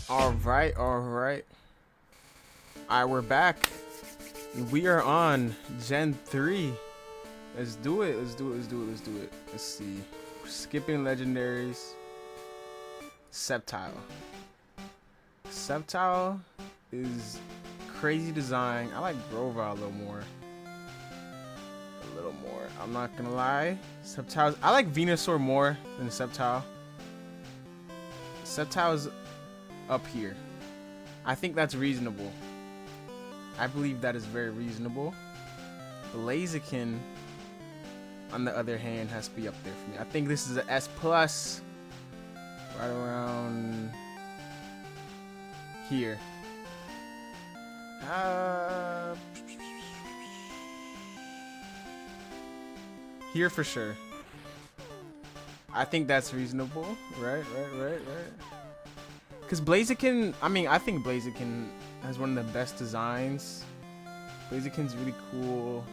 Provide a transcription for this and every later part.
Alright, we're back. We are on Gen 3. Let's do it. Let's see. Skipping legendaries. Sceptile. Sceptile is crazy design. I like Grova a little more. I'm not gonna lie. Sceptile. I like Venusaur more than Sceptile. Sceptile is up here. I think that's reasonable. I believe that is very reasonable. Blaziken, on the other hand, has to be up there for me. I think this is an S plus, right around here. Here for sure. I think that's reasonable. Right. Because Blaziken, I think Blaziken has one of the best designs. Blaziken's really cool.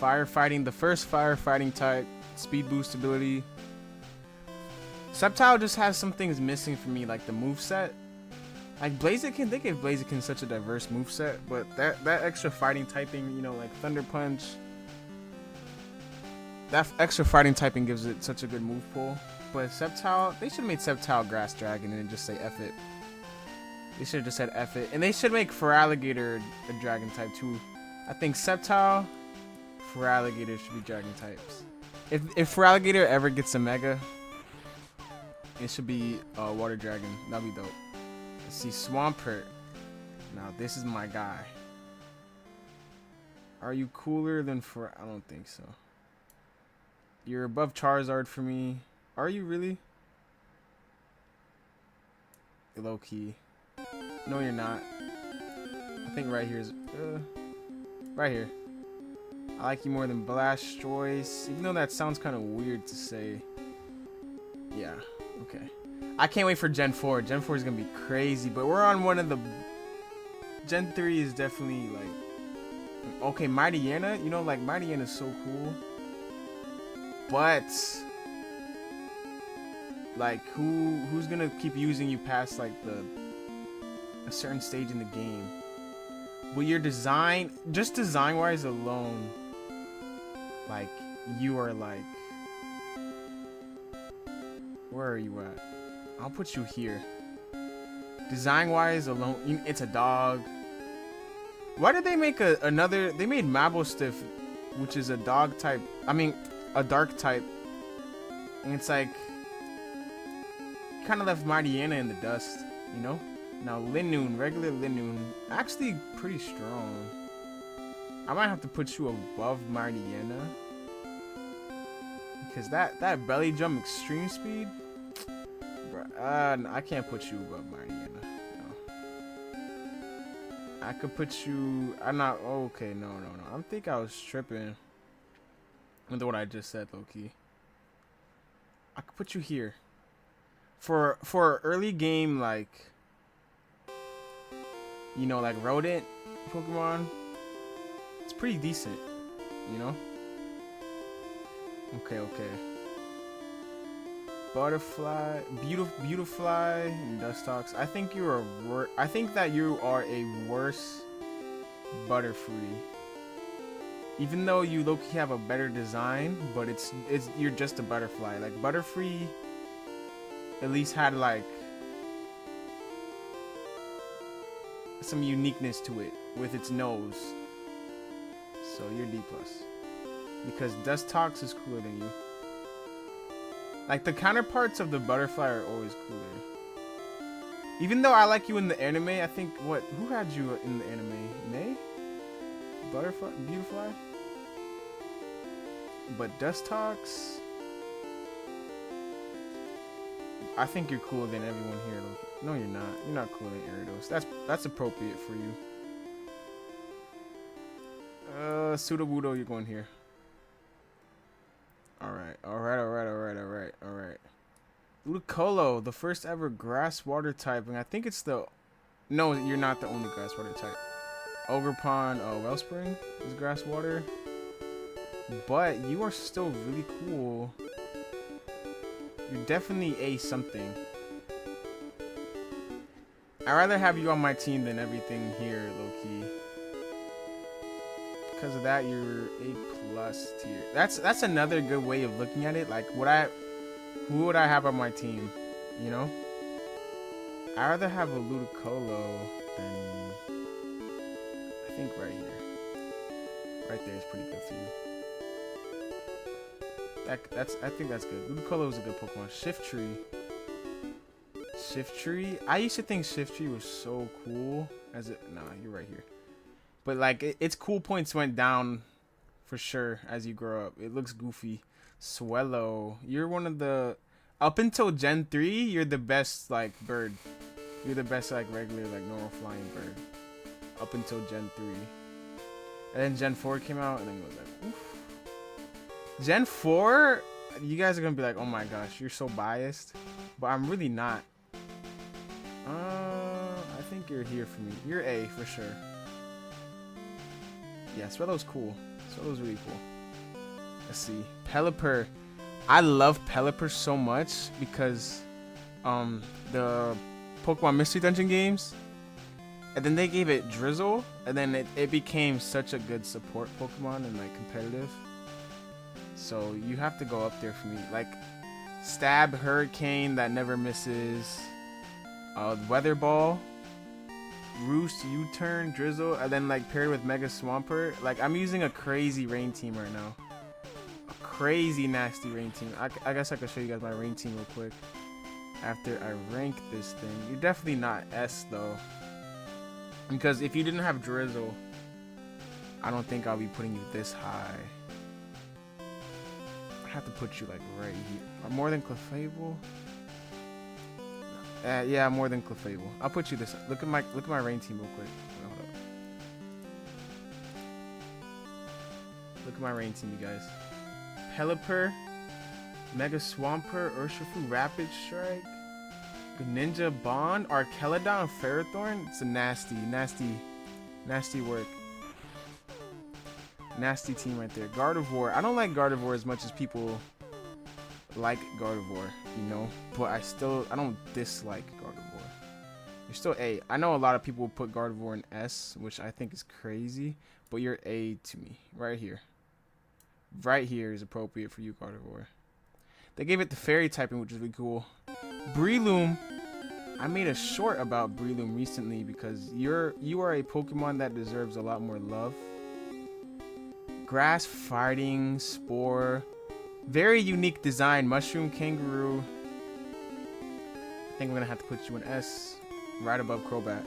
Firefighting, the first firefighting type. Speed boost ability. Sceptile just has some things missing for me, like the moveset. Like Blaziken, they gave Blaziken such a diverse moveset, but that extra fighting typing, you know, like Thunder Punch. That extra fighting typing gives it such a good move pool. But Sceptile, they should have made Sceptile Grass Dragon and just say F it. They should have just said F it. And they should make Feraligatr a dragon type too. I think Sceptile, Feraligatr should be dragon types. If Feraligatr ever gets a Mega, it should be Water Dragon. That'd be dope. Let's see, Swampert. Now this is my guy. Are you cooler than I don't think so. You're above Charizard for me. Are you really? Low key. No, you're not. I think right here is right here. I like you more than Blastoise, even though that sounds kind of weird to say. Yeah. Okay. I can't wait for Gen 4. Gen 4 is gonna be crazy, but we're on one of the. Gen 3 is definitely like. Okay, Mightyena. You know, like Mightyena is so cool. But like who's gonna keep using you past like a certain stage in the game? Well, your design, just design wise alone, like you are like, where are you at? I'll put you here. Design wise alone, it's a dog. Why did they make another? They made Mablestiff, which is a dog type. A dark type, and it's like kind of left Mightyena in the dust, you know. Now Linoon, regular Linoon, actually pretty strong. I might have to put you above Mightyena because that belly jump extreme speed, bruh, I can't put you above Mightyena. No, I could put you. I'm not okay. No. I think I was tripping with what I just said, low-key. I could put you here. For early game, like, you know, like rodent Pokemon, it's pretty decent, you know? Okay. Butterfly, Beautifly, and Dustox. I think that you are a worse Butterfree. Even though you low-key have a better design, but you're just a Butterfly. Like Butterfree at least had like some uniqueness to it with its nose. So you're D+. Because Dustox is cooler than you. Like the counterparts of the Butterfly are always cooler. Even though I like you in the anime, I think who had you in the anime? May? Butterfly? Beautifly? But Dustox, I think you're cooler than everyone here. No, you're not. You're not cooler than Gyarados. That's appropriate for you. Sudowoodo, you're going here. Alright. Ludicolo, the first ever grass water type, and I think it's the. No, you're not the only grass water type. Ogerpon, Wellspring is grass water. But you are still really cool. You're definitely a something. I'd rather have you on my team than everything here, low-key. Because of that, you're A plus tier. That's another good way of looking at it. Like, who would I have on my team? You know? I'd rather have a Ludicolo than, I think right here. Right there is pretty good for you. I think that's good. Ludicolo is a good Pokemon. Shiftry. I used to think Shiftry was so cool. Nah, you're right here. But like, its cool points went down for sure as you grow up. It looks goofy. Swellow. You're one of the, up until Gen 3, you're the best like bird. You're the best like regular like normal flying bird. Up until Gen 3. And then Gen 4 came out and then it was like, oof. Gen 4, you guys are gonna be like, oh my gosh, you're so biased. But I'm really not. I think you're here for me. You're A for sure. Yeah, Swellow's cool. Swellow's really cool. Let's see. Pelipper. I love Pelipper so much because the Pokemon Mystery Dungeon games, and then they gave it Drizzle, and then it became such a good support Pokemon and like competitive. So you have to go up there for me. Like Stab, Hurricane that never misses, Weather Ball, Roost, U-Turn, Drizzle, and then like paired with Mega Swampert. Like I'm using a crazy rain team right now. A crazy nasty rain team. I guess I could show you guys my rain team real quick after I rank this thing. You're definitely not S though, because if you didn't have Drizzle, I don't think I'll be putting you this high. I have to put you like right here. More than Clefable? Yeah, more than Clefable. I'll put you this. Look at my rain team real quick. Hold up. Look at my rain team, you guys. Pelipper, Mega Swampert, Urshifu, Rapid Strike, Ninja Bond, Arkelodon, Ferrothorn. It's a nasty work. Nasty team right there. Gardevoir. I don't like Gardevoir as much as people like Gardevoir, you know, but I don't dislike Gardevoir. You're still A. I know a lot of people put Gardevoir in S, which I think is crazy, but you're A to me. Right here. Right here is appropriate for you, Gardevoir. They gave it the fairy typing, which is really cool. Breloom. I made a short about Breloom recently because you are a Pokemon that deserves a lot more love. Grass Fighting, Spore. Very unique design. Mushroom Kangaroo. I think I'm going to have to put you in S. Right above Crobat.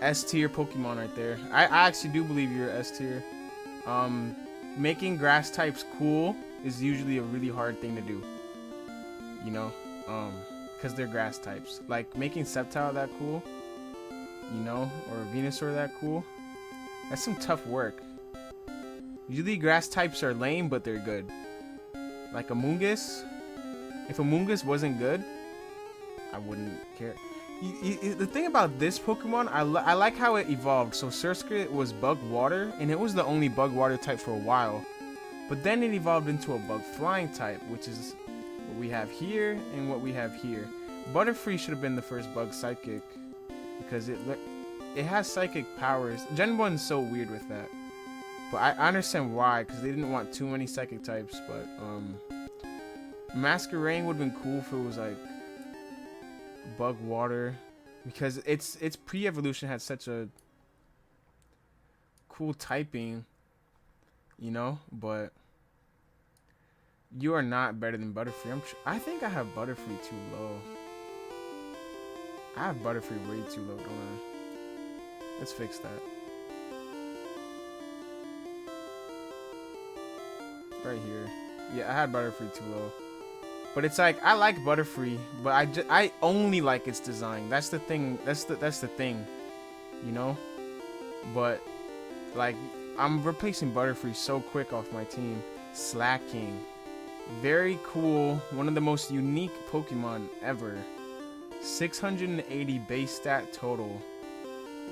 S tier Pokemon right there. I actually do believe you're S tier. Making grass types cool is usually a really hard thing to do. You know? Because they're grass types. Like making Sceptile that cool. You know? Or Venusaur that cool. That's some tough work. Usually grass types are lame, but they're good. Like Amoonguss. If Amoonguss wasn't good, I wouldn't care. The thing about this Pokemon, I like how it evolved. So Surskit was bug water, and it was the only bug water type for a while. But then it evolved into a bug flying type, which is what we have here and what we have here. Butterfree should have been the first bug psychic, because it has psychic powers. Gen 1's so weird with that. But I understand why, because they didn't want too many psychic types. But Masquerain would have been cool if it was like bug water, because its pre-evolution had such a cool typing, you know. But you are not better than Butterfree. I think I have Butterfree too low. I have Butterfree way too low, don't I? Let's fix that. Right here. Yeah, I had Butterfree too low. But it's like, I like Butterfree, but I only like its design. That's the thing. That's the thing. You know? But like, I'm replacing Butterfree so quick off my team. Slacking. Very cool. One of the most unique Pokemon ever. 680 base stat total.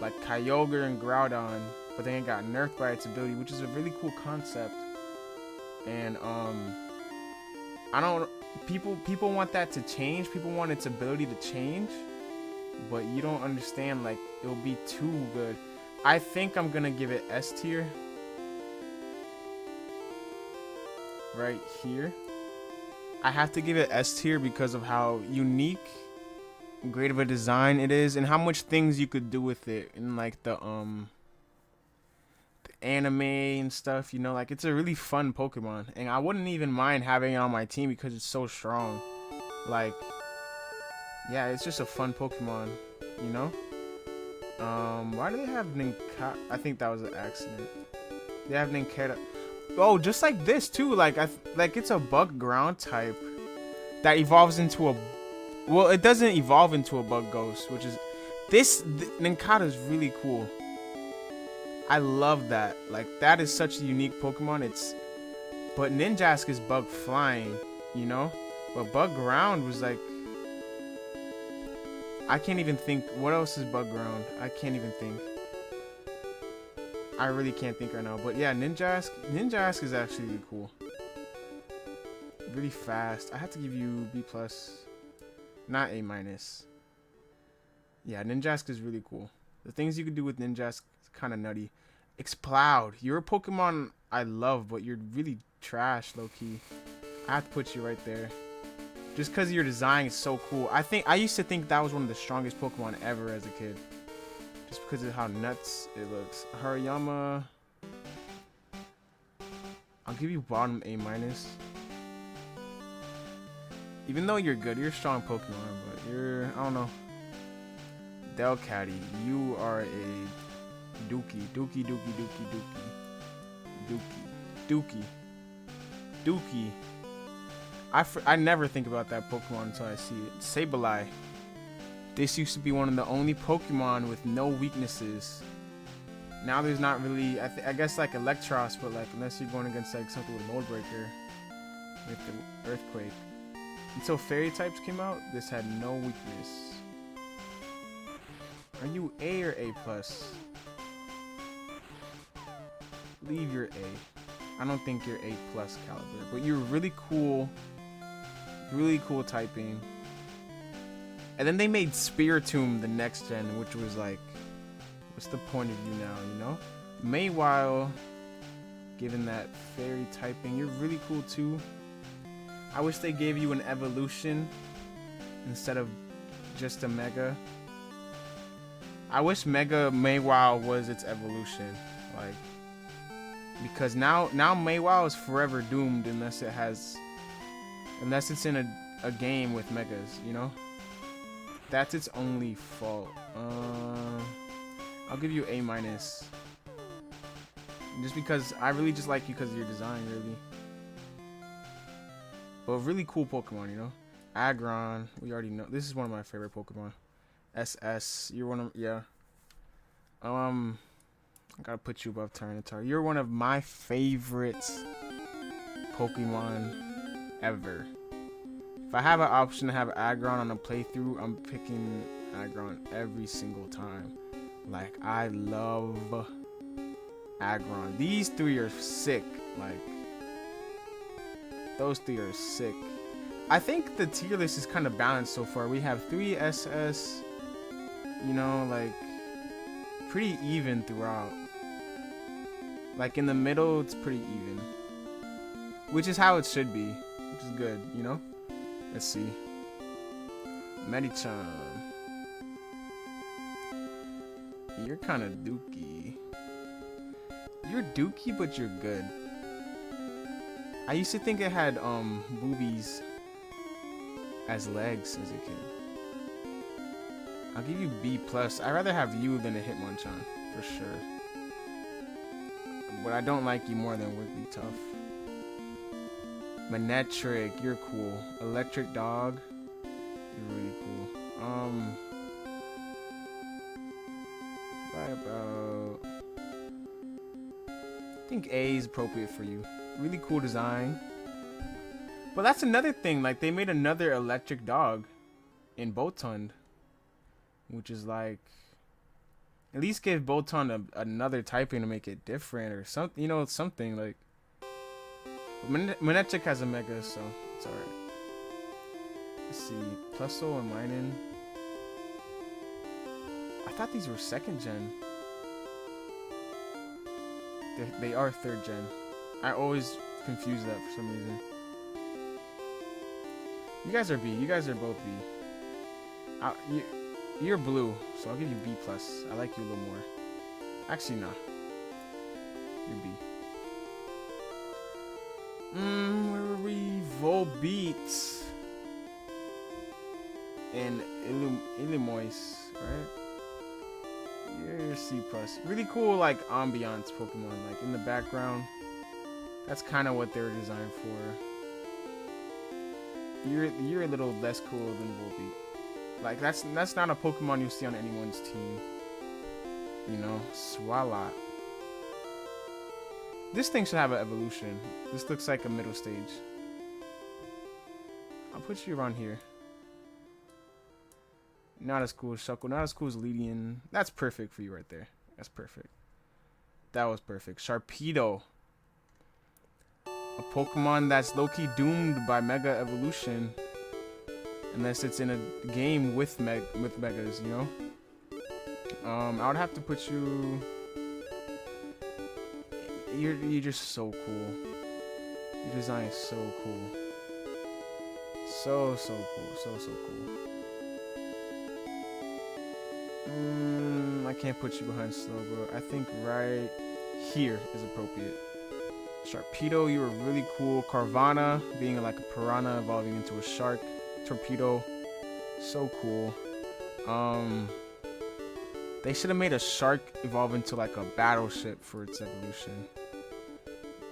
Like Kyogre and Groudon, but then it got nerfed by its ability, which is a really cool concept. And I don't people want that to change. People want its ability to change, but you don't understand. Like, it'll be too good. I think I'm gonna give it S tier. Right here. I have to give it S tier because of how unique, great of a design it is, and how much things you could do with it in like the anime and stuff. You know, like it's a really fun Pokemon, and I wouldn't even mind having it on my team because it's so strong. Like, yeah, it's just a fun Pokemon. You know. Why do they have Ninkata? I think that was an accident. They have Ninkata. Oh, just like this too. Like like it's a bug ground type that evolves into a. Well, it doesn't evolve into a bug ghost, which is Ninkata is really cool. I love that. Like, that is such a unique Pokemon. But Ninjask is bug flying, you know. But bug ground was like. I can't even think. What else is bug ground? I can't even think. I really can't think right now. But yeah, Ninjask is actually really cool. Really fast. I have to give you B+. Not A-. Yeah, Ninjask is really cool. The things you can do with Ninjask is kind of nutty. Exploud. You're a Pokemon I love, but you're really trash, low-key. I have to put you right there. Just because your design is so cool. I used to think that was one of the strongest Pokemon ever as a kid. Just because of how nuts it looks. Hariyama. I'll give you bottom A-. Even though you're good, you're a strong Pokemon, but I don't know. Delcatty, you are a Dookie. I never think about that Pokemon until I see it. Sableye. This used to be one of the only Pokemon with no weaknesses. Now there's not really, I guess like Electros, but like unless you're going against like something with Mold Breaker, with the Earthquake. Until Fairy types came out, this had no weakness. Are you A or A+? Leave your A. I don't think you're A+ caliber, but you're really cool. Really cool typing. And then they made Spiritomb the next gen, which was like, what's the point of you now, you know? Mawile, given that fairy typing, you're really cool too. I wish they gave you an evolution instead of just a mega. I wish Mega Mawile was its evolution, like, because now Mawile is forever doomed unless it's in a game with megas, you know? That's its only fault. I'll give you A-. Just because I really just like you because of your design, really. But really cool Pokemon, you know? Aggron, we already know. This is one of my favorite Pokemon. SS, you're one of, yeah. I gotta put you above Tyranitar. You're one of my favorite Pokemon ever. If I have an option to have Aggron on a playthrough, I'm picking Aggron every single time. Like, I love Aggron. These three are sick. Like, those three are sick. I think the tier list is kind of balanced so far. We have 3 SS, you know, like, pretty even throughout. Like, in the middle, it's pretty even. Which is how it should be. Which is good, you know? Let's see. Medicham. You're kind of dookie. You're dookie, but you're good. I used to think it had boobies as legs as a kid. I'll give you B+. I'd rather have you than a Hitmonchan, for sure. But I don't like you more than Wigglytuff. Manectric, you're cool. Electric Dog, you're really cool. I think A is appropriate for you. Really cool design. But that's another thing, like they made another electric dog in Boltund, which is like, at least give Boltund another typing to make it different or something, you know, something like. Manectric has a mega, so it's alright. Let's see. Plusso and Linen. I thought these were 2nd gen. They are 3rd gen. I always confuse that for some reason. You guys are B. You guys are both B. You're blue, so I'll give you B+. I like you a little more. Actually, nah. You're B. Where were we? Volbeat. And Illinois, right? You're C+. Really cool, like, ambiance Pokemon. Like, in the background. That's kind of what they were designed for. You're a little less cool than Volbeat. Like, that's not a Pokemon you see on anyone's team. You know? Swalot. This thing should have an evolution. This looks like a middle stage. I'll put you around here. Not as cool as Shuckle. Not as cool as Ledian. That's perfect for you right there. That's perfect. That was perfect. Sharpedo. A Pokemon that's low-key doomed by Mega Evolution. Unless it's in a game with Megas, you know? I would have to put you... You're just so cool. Your design is so cool. So cool. So cool. I can't put you behind Slowbro. I think right here is appropriate. Sharpedo, you were really cool. Carvana, being like a piranha evolving into a shark. Torpedo, so cool. They should have made a shark evolve into like a battleship for its evolution.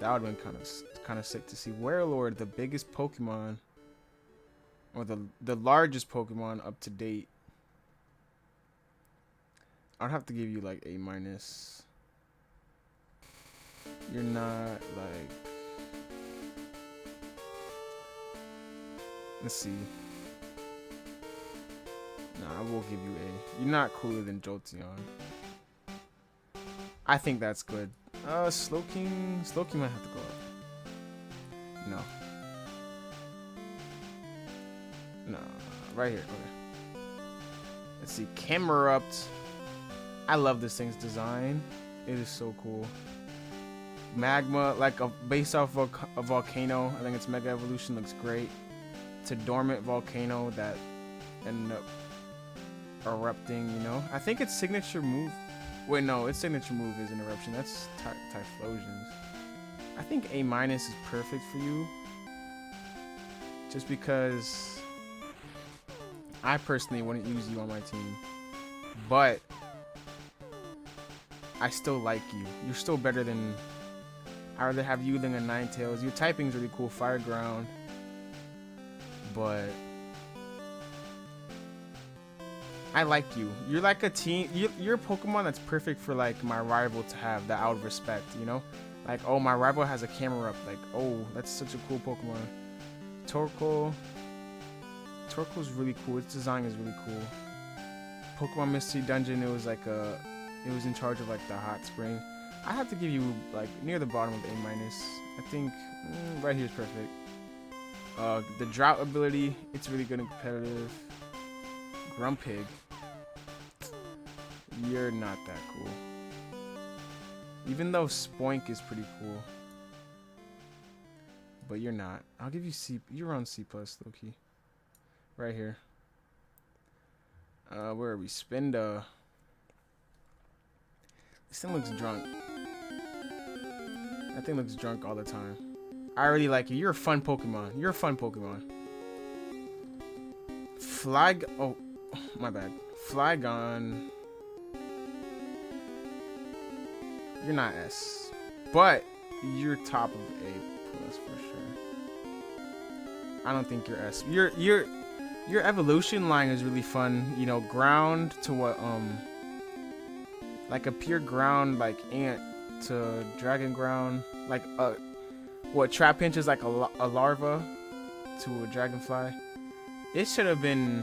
That would have been kind of sick to see. Warlord, the biggest Pokemon, or the largest Pokemon up to date. I'd have to give you like A-. You're not like... Let's see. Nah, I will give you A. You're not cooler than Jolteon. I think that's good. Slowking might have to go up. No, right here. Okay. Let's see. Camerupt. I love this thing's design. It is so cool. Magma, like based off of a volcano. I think its Mega Evolution looks great. It's a dormant volcano that ended up erupting, you know? I think its signature move... Wait, no, its signature move is an eruption. That's Typhlosions. I think A- is perfect for you. Just because I personally wouldn't use you on my team. But I still like you. You're still better than... I'd rather have you than a Ninetales. Your typing's really cool, Fire Ground. But I like you. You're like a team. You're a Pokemon that's perfect for like my rival to have that I would respect, you know? Like, oh, my rival has a Camerupt. Like, oh, that's such a cool Pokemon. Torkoal's really cool. Its design is really cool. Pokemon Mystery Dungeon, it was in charge of like the hot spring. I have to give you like near the bottom of A-. I think right here is perfect. The drought ability, it's really good and competitive. Grumpig, you're not that cool. Even though Spoink is pretty cool, but you're not. I'll give you C. You're on C+, low-key. Right here. Where are we? Spinda. This thing looks drunk. That thing looks drunk all the time. I really like you. You're a fun Pokemon. You're a fun Pokemon. Oh, my bad. Flygon. You're not S. But you're top of A+ for sure. I don't think you're S. Your evolution line is really fun. You know, ground to what, like a pure ground, like ant to dragon ground. Like, what Trapinch is like a larva to a dragonfly. It should have been...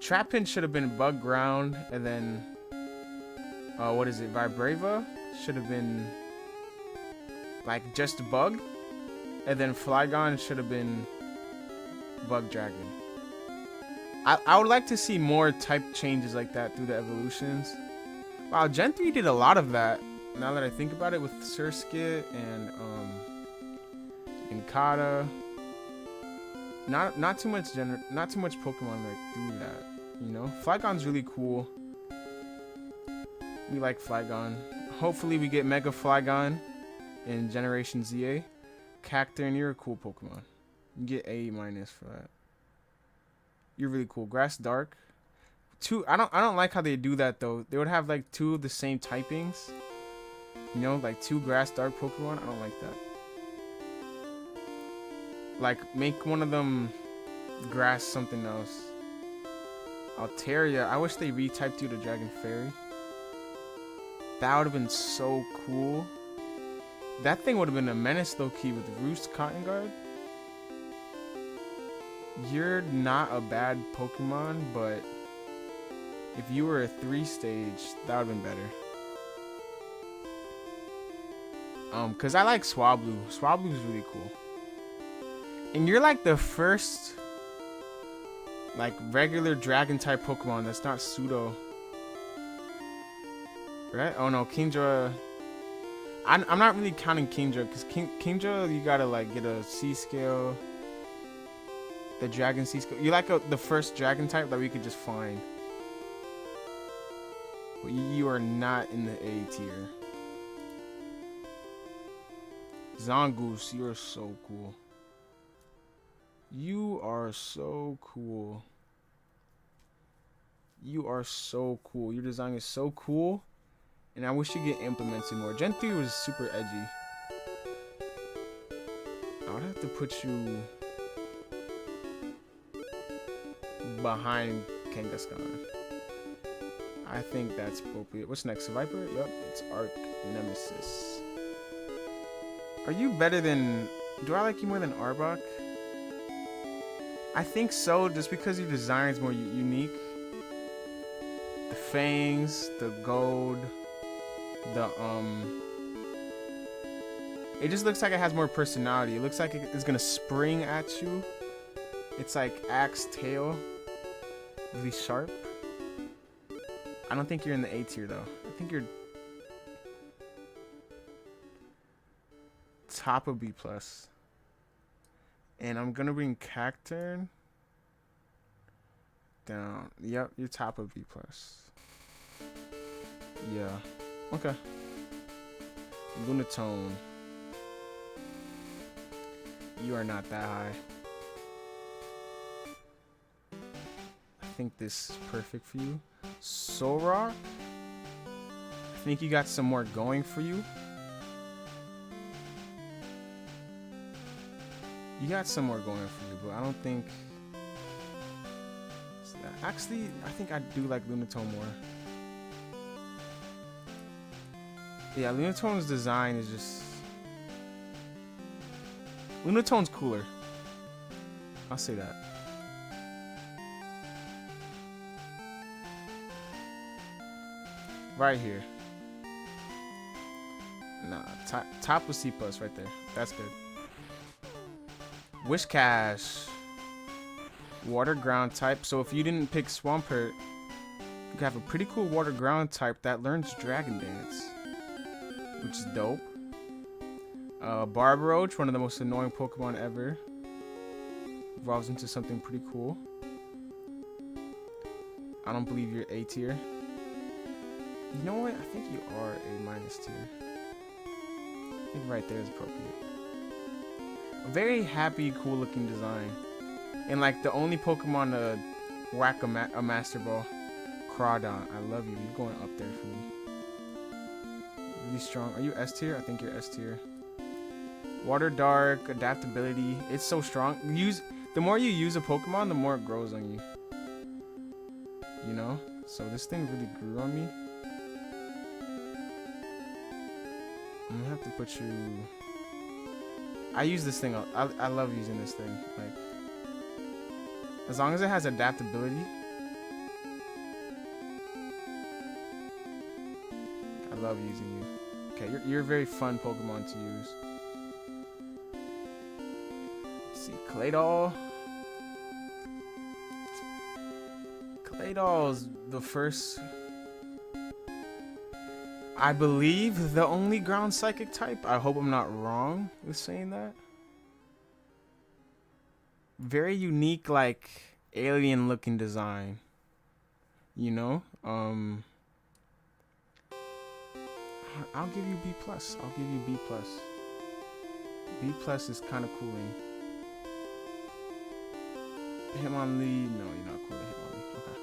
Trapinch should have been bug ground, and then... what is it? Vibrava should have been... like, just bug. And then Flygon should have been... bug dragon. I would like to see more type changes like that through the evolutions. Wow, Gen 3 did a lot of that. Now that I think about it, with Surskit and Inkata. Not too much Pokemon like through that. You know, Flygon's really cool. We like Flygon. Hopefully we get Mega Flygon in Generation ZA. Cacturne, you're a cool Pokemon. You get A- for that. You're really cool. Grass Dark. I don't like how they do that though. They would have like 2 of the same typings. You know, like 2 Grass Dark Pokemon. I don't like that. Like make one of them grass something else. Altaria. I wish they retyped you to Dragon Fairy. That would have been so cool. That thing would have been a menace low key with Roost Cotton Guard. You're not a bad Pokemon, but if you were a 3-stage, that would have been better. Cause I like Swablu. Swablu is really cool. And you're like the first like regular dragon type Pokemon that's not pseudo. Right? Oh no, Kingdra. I'm not really counting Kingdra, because Kingdra you gotta like get a C scale. The dragon C scale. You're like the first dragon type that we could just find. But you are not in the A tier. Zangoose, you're so cool. You are so cool. You are so cool. Your design is so cool. And I wish you get implemented more. Gen 3 was super edgy. I would have to put you behind Kangaskhan. I think that's appropriate. What's next? Viper? Yup, it's Arc Nemesis. Are you better than... Do I like you more than Arbok? I think so, just because your design is more unique. The fangs, the gold, it just looks like it has more personality. It looks like it's gonna spring at you. It's like axe tail, really sharp. I don't think you're in the A tier though. I think you're top of B+. And I'm gonna bring Cacturne down. Yep, you're top of B+. Yeah. Okay. Lunatone. You are not that high. I think this is perfect for you. Solrock. I think you got some more going for you. You got some more going for you, but I don't think... Actually, I think I do like Lunatone more. Yeah, Lunatone's design is just... Lunatone's cooler. I'll say that. Right here. Nah, top of C+ right there. That's good. Wishcash. Water ground type. So if you didn't pick Swampert, you have a pretty cool water ground type that learns Dragon Dance, which is dope. Barbaroach, one of the most annoying Pokemon ever, evolves into something pretty cool. I don't believe you're A tier. You know what? I think you are A- tier. I think right there is appropriate. A very happy, cool looking design. And like the only Pokemon to whack a Master Ball. Crawdon, I love you. You're going up there for me. Really strong. Are you S tier? I think you're S tier. Water Dark, adaptability. It's so strong. The more you use a Pokemon, the more it grows on you. You know? So this thing really grew on me. I'm gonna have to put you... I use this thing. I love using this thing. Like, as long as it has adaptability. I love using you. Okay, you're a very fun Pokemon to use. Let's see, Claydol. Gladol's the first, I believe, the only ground psychic type. I hope I'm not wrong with saying that. Very unique, like alien looking design. You know? I'll give you B plus. I'll give you B plus. B plus is kind of cooling. Hitmonlee, no, you're not cool to Hitmonlee. Okay.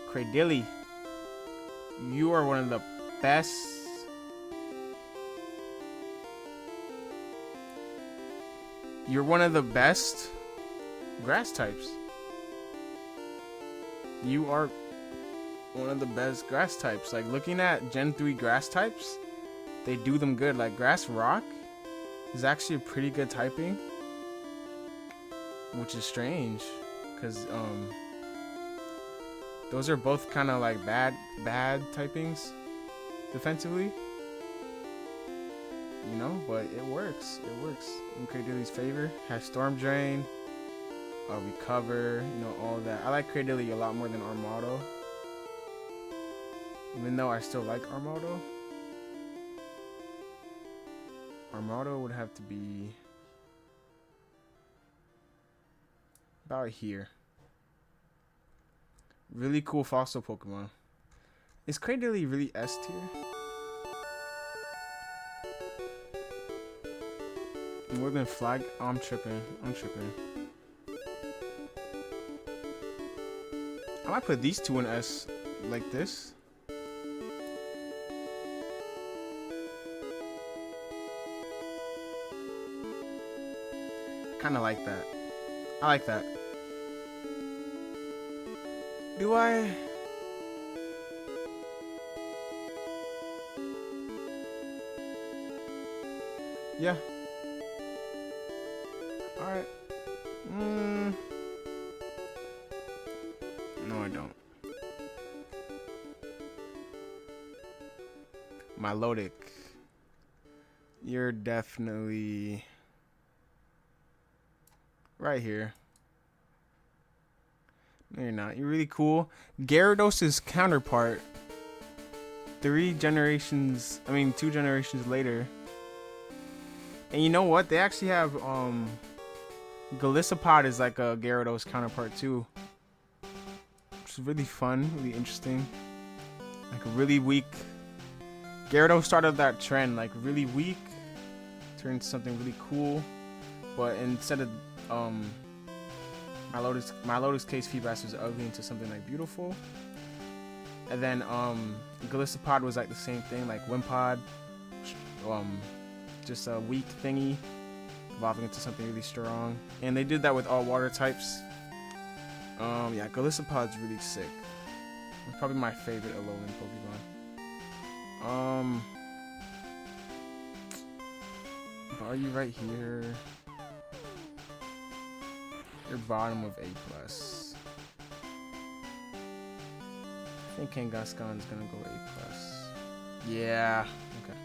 Cradilly, you are one of the best. You're one of the best grass types. You are one of the best grass types. Like, looking at Gen 3 grass types, they do them good. Like, Grass Rock is actually a pretty good typing, which is strange, because those are both kind of like bad typings defensively, you know, but it works. In Cradilly's favor. Has Storm Drain, Recover, you know, all that. I like Cradilly a lot more than Armado, even though I still like Armado. Armado would have to be about here. Really cool fossil Pokemon. Is Cradilly really S tier? More than Flag? Oh, I'm tripping. I might put these two in S like this. Kind of like that. I like that. Do I? Yeah. Alright. No, I don't. Milotic. You're definitely right here. No, you're not. You're really cool. Gyarados' counterpart. 2 generations later. And you know what? They actually have Golisopod is like a Gyarados counterpart too. Which is really fun, really interesting. Like a really weak. Gyarados started that trend, like really weak, turned into something really cool. But instead of my Lotus Case Feebas was ugly into something like beautiful. And then Golisopod was like the same thing, like Wimpod, just a weak thingy, evolving into something really strong. And they did that with all water types. Yeah, Golisopod's really sick. It's probably my favorite Alolan Pokemon. Are you right here? You're bottom of A+. I think Kangaskhan's gonna go A+. Yeah. Okay.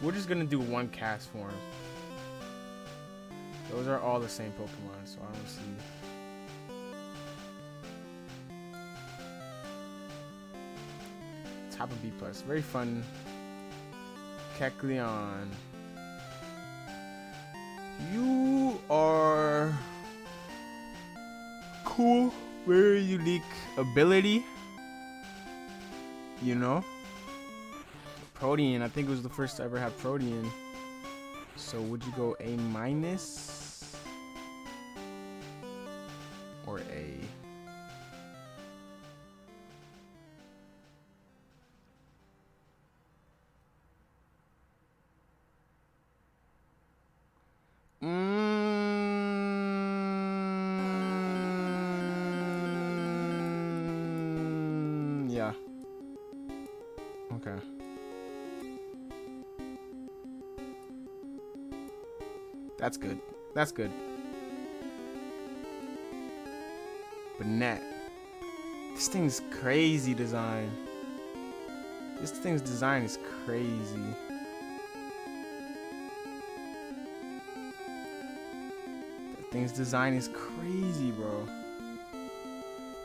We're just gonna do one cast form. Those are all the same Pokemon, so I don't see. Top of B+. Very fun. Kecleon. You are cool. Very unique ability. You know? Protean. I think it was the first to ever have Protean. So would you go A- or A? Yeah. Okay. That's good. That's good. But net. This thing's crazy design. This thing's design is crazy. thing's design is crazy, bro.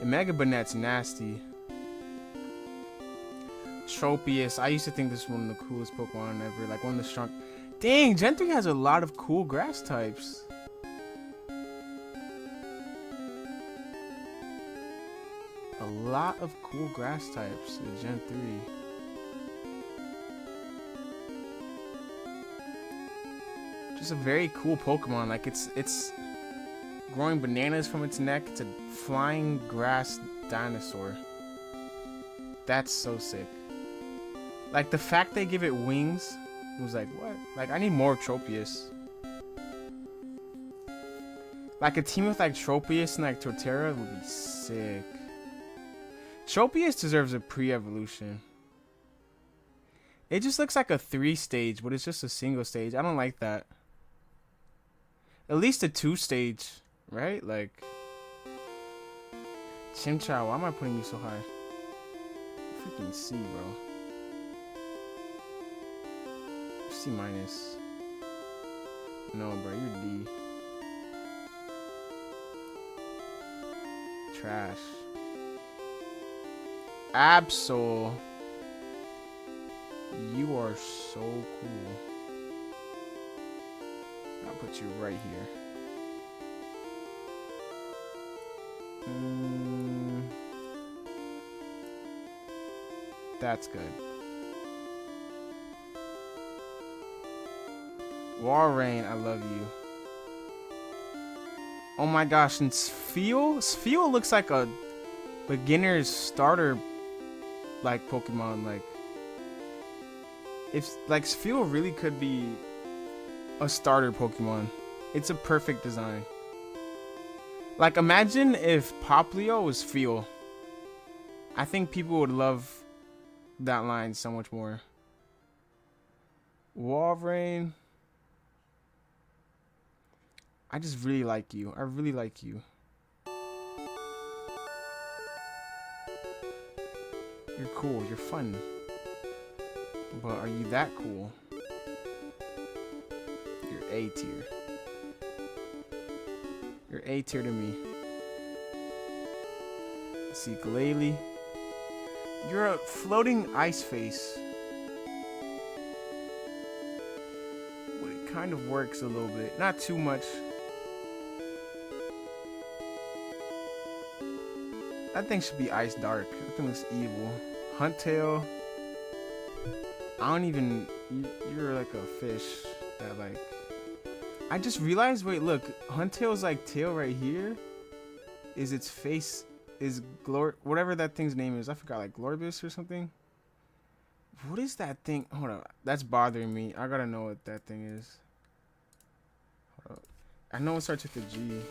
And Mega Banette's nasty. Tropius. I used to think this was one of the coolest Pokemon ever. Like one of the strong. Dang, Gen 3 has a lot of cool grass types. A lot of cool grass types in Gen 3. Just a very cool Pokemon. Like it's growing bananas from its neck. It's a flying grass dinosaur. That's so sick. Like the fact they give it wings was like, what? Like I need more Tropius. Like a team with like Tropius and like Torterra would be sick. Tropius deserves a pre-evolution. It just looks like a 3-stage, but it's just a single stage. I don't like that. At least a 2-stage, right? Like Chimchar, why am I putting you so high? Freaking C, bro. C minus. No, bro, you're D. Trash. Absol. You are so cool. I'll put you right here. That's good. Walrein, I love you. Oh my gosh, and Spheal looks like a beginner's starter like Pokemon. Like if like Spheal really could be a starter Pokemon. It's a perfect design. Like imagine if Poplio was Spheal. I think people would love that line so much more. Walrein. I just really like you. I really like you. You're cool. You're fun. But are you that cool? You're A tier. You're A tier to me. Let's see, Glalie. You're a floating ice face. But it kind of works a little bit. Not too much. That thing should be ice dark. That thing looks evil. Huntail. I don't even. You're like a fish that like. I just realized. Wait, look. Huntail's like tail right here. Is its face is whatever that thing's name is. I forgot, like Gloribus or something. What is that thing? Hold on. That's bothering me. I gotta know what that thing is. Hold up. I know it starts with a G.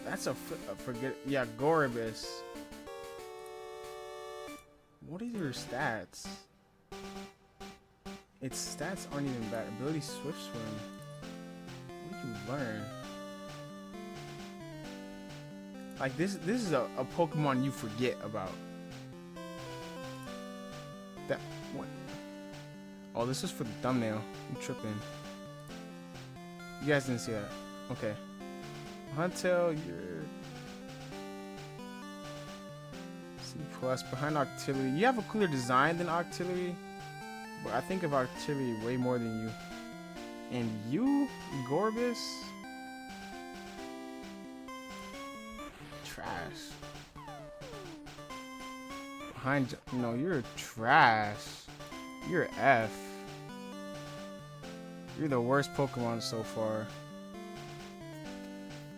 That's a forget. Yeah, Goribus. What are your stats? Its stats aren't even bad. Ability Swift Swim. What did you learn? Like this is a Pokemon you forget about. That what? Oh, this is for the thumbnail. I'm tripping. You guys didn't see that. Okay. Huntail, you're C plus behind Octillery. You have a cooler design than Octillery, but I think of Octillery way more than you. And you, Gorbis, trash. Behind, no, you're trash. You're F. You're the worst Pokemon so far.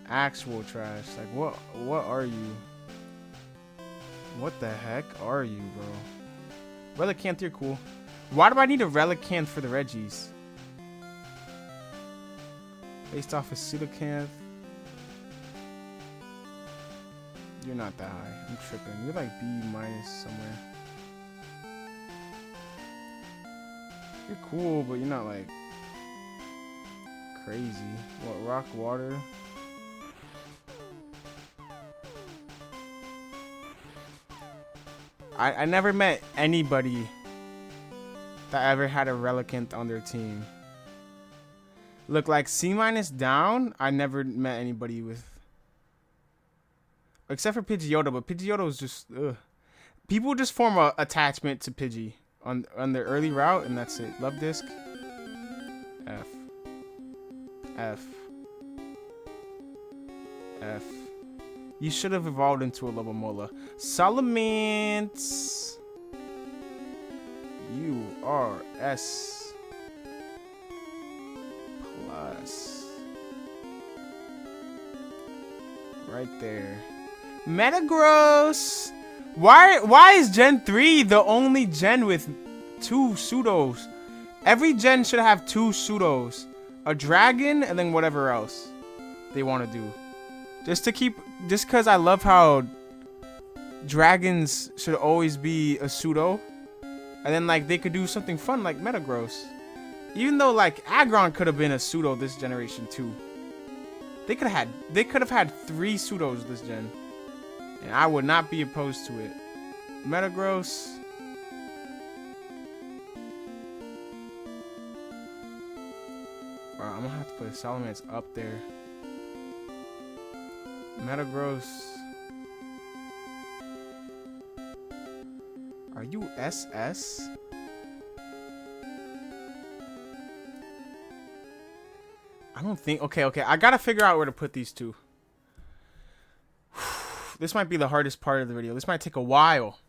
Actual trash. Like what are you? What the heck are you, bro? Relicanth, you're cool. Why do I need a Relicanth for the Reggies? Based off of Pseudocanth. You're not that high. I'm tripping. You're like B minus somewhere. You're cool, but you're not like crazy. What, rock, water? I never met anybody that ever had a Relicanth on their team. Look, like C- down, I never met anybody with, except for Pidgeotto, but Pidgeotto is just, ugh. People just form a attachment to Pidgey on their early route, and that's it. Love Disc. F. F. F. You should have evolved into a Lobomola. Salamence. URS. Plus. Right there. Metagross. Why is Gen 3 the only gen with 2 pseudos? Every gen should have 2 pseudos. A dragon and then whatever else they want to do. Just because I love how dragons should always be a pseudo. And then like they could do something fun like Metagross. Even though like Aggron could have been a pseudo this generation too. They could have had 3 pseudos this gen. And I would not be opposed to it. Metagross. Alright, I'm gonna have to put Salamence up there. Metagross. Are you SS? I don't think. Okay. I gotta figure out where to put these two. This might be the hardest part of the video. This might take a while.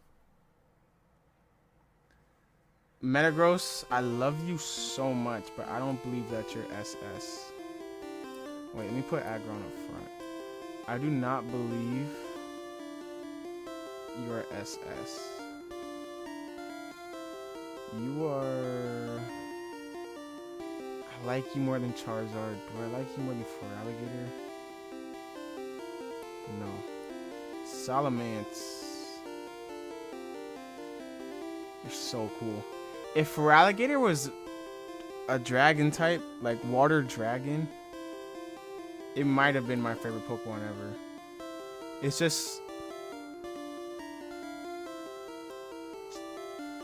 Metagross, I love you so much, but I don't believe that you're SS. Wait, let me put Aggron up front. I do not believe you are SS. You are... I like you more than Charizard. Do I like you more than Feraligatr? No. Salamence. You're so cool. If Feraligatr was a dragon type, like water dragon, it might have been my favorite Pokemon ever. It's just...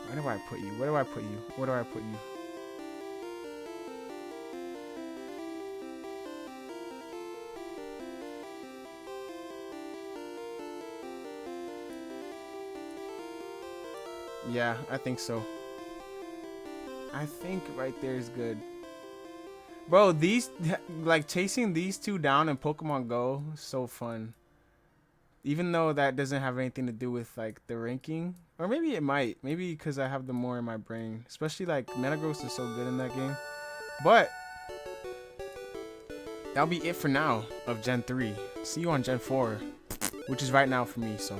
Where do I put you? Where do I put you? Where do I put you? Yeah, I think so. I think right there is good. Bro, these, like, chasing these two down in Pokemon Go is so fun. Even though that doesn't have anything to do with, like, the ranking. Or maybe it might. Maybe because I have them more in my brain. Especially, like, Metagross is so good in that game. But that'll be it for now of Gen 3. See you on Gen 4. Which is right now for me, so...